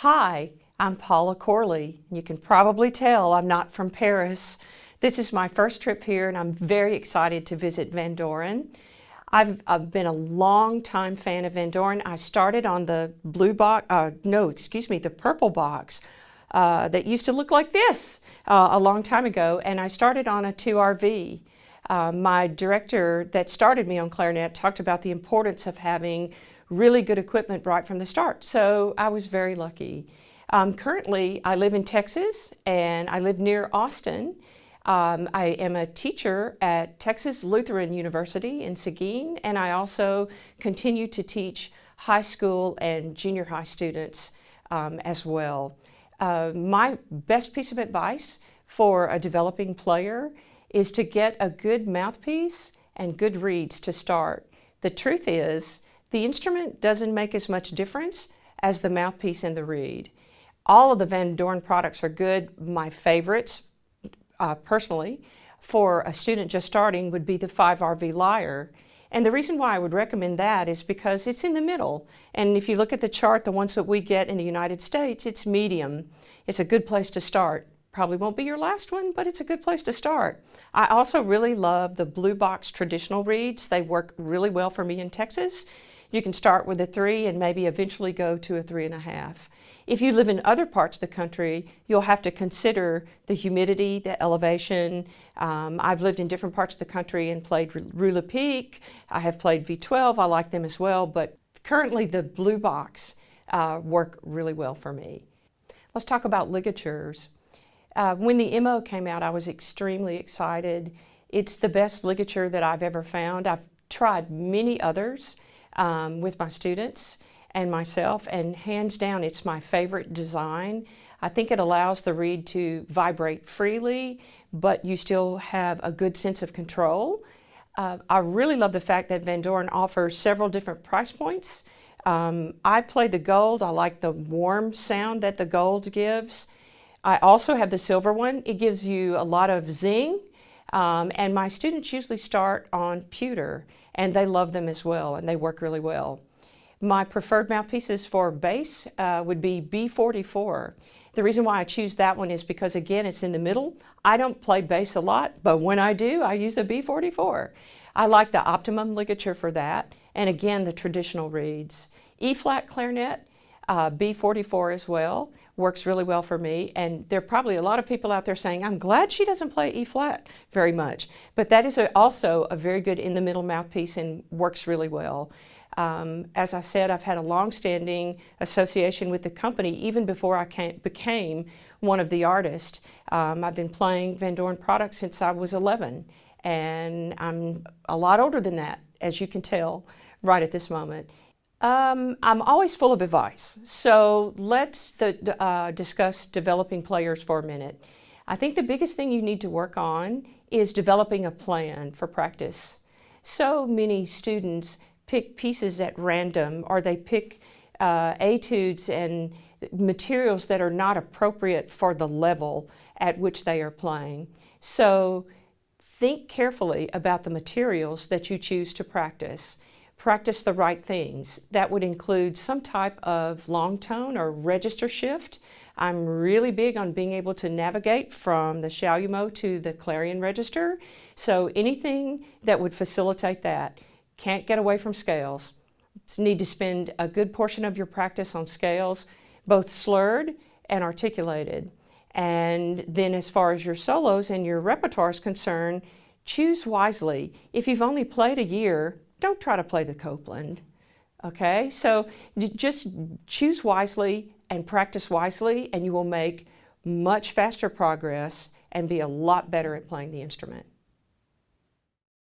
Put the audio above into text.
Hi, I'm Paula Corley. You can probably tell I'm not from Paris. This is my first trip here and I'm very excited to visit Vandoren. I've been a long time fan of Vandoren. I started on the the purple box that used to look like this a long time ago, and I started on a 2RV. My director that started me on clarinet talked about the importance of having really good equipment right from the start, so I was very lucky. Currently, I live in Texas and I live near Austin. I am a teacher at Texas Lutheran University in Seguin, and I also continue to teach high school and junior high students as well. My best piece of advice for a developing player is to get a good mouthpiece and good reeds to start. The truth is, the instrument doesn't make as much difference as the mouthpiece and the reed. All of the Vandoren products are good. My favorites, personally, for a student just starting would be the 5RV lyre. And the reason why I would recommend that is because it's in the middle. And if you look at the chart, the ones that we get in the United States, it's medium. It's a good place to start. Probably won't be your last one, but it's a good place to start. I also really love the blue box traditional reeds. They work really well for me in Texas. You can start with a 3 and maybe eventually go to a 3.5. If you live in other parts of the country, you'll have to consider the humidity, the elevation. I've lived in different parts of the country and played Rouleau Peak. I have played V12. I like them as well, but currently the blue box work really well for me. Let's talk about ligatures. When the MO came out, I was extremely excited. It's the best ligature that I've ever found. I've tried many others with my students and myself, and hands down, it's my favorite design. I think it allows the reed to vibrate freely, but you still have a good sense of control. I really love the fact that Vandoren offers several different price points. I play the gold. I like the warm sound that the gold gives. I also have the silver one. It gives you a lot of zing, and my students usually start on pewter, and they love them as well, and they work really well. My preferred mouthpieces for bass would be B44. The reason why I choose that one is because, again, it's in the middle. I don't play bass a lot, but when I do, I use a B44. I like the optimum ligature for that, and again, the traditional reeds. E-flat clarinet, B44 as well, works really well for me, and there are probably a lot of people out there saying, I'm glad she doesn't play E-flat very much, but that is also a very good in-the-middle mouthpiece and works really well. As I said, I've had a long-standing association with the company even before I became one of the artists. I've been playing Vandoren products since I was 11, and I'm a lot older than that, as you can tell right at this moment. I'm always full of advice, so let's discuss developing players for a minute. I think the biggest thing you need to work on is developing a plan for practice. So many students pick pieces at random, or they pick etudes and materials that are not appropriate for the level at which they are playing. So think carefully about the materials that you choose to practice. Practice the right things. That would include some type of long tone or register shift. I'm really big on being able to navigate from the chalumeau to the clarion register. So anything that would facilitate that. Can't get away from scales. Need to spend a good portion of your practice on scales, both slurred and articulated. And then as far as your solos and your repertoire is concerned, choose wisely. If you've only played a year, don't try to play the Copeland, okay? So just choose wisely and practice wisely, and you will make much faster progress and be a lot better at playing the instrument.